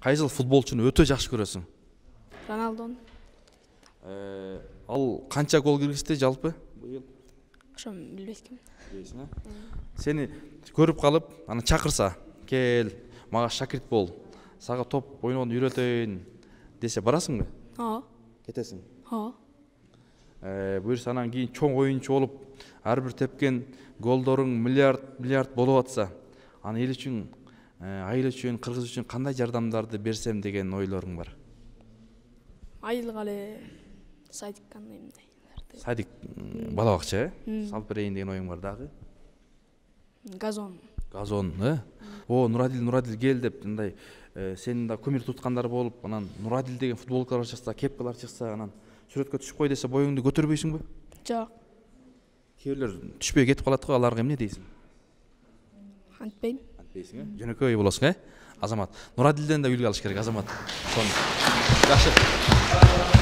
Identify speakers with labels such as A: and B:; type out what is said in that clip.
A: Кайсыл футболчуну өтө жакшы көрөсүң?
B: Роналдону.
A: Ал канча гол киргизди жалпы быйыл?
B: Ошону билбейм.
A: Билбейсиң, Сени көрүп калып, аны чакырса, кел, мага шакирт бол, сага топ ойноону үйрөтөйүн десе барасыңбы?
B: Ооба.
A: Кетесиң?
B: Ооба.
A: Буюрса анан кийин чоң оюнчу болуп, ар бир тепкен голдоруң миллиард болуп атса, аны эл үчүн, айыл үчүн, кыргыз үчүн кандай жардамдарды берсем деген ойлоруң бар?
B: Айылга эле садик кандай мындай.
A: Садик, бала бакча, салып берейин деген оюң бар дагы?
B: Газон.
A: Газон, О, Нурадил кел деп, мындай сенин да көмүр туткандар болуп, анан Нурадил деген футболкалар чыкса, кепкалар чыкса, анан сүрөткө түшүп кой десе, боюңду көтөрбөйсүңбү?
B: Жок.
A: Кээ бирлер түшпөй кетип калат го, аларга эмне дейсиң?
B: Антпейм.
A: Антпейсиң, жөнөкөй болосуң, Азамат. Нурадилден да үлгү алыш керек, Азамат. Жакшы.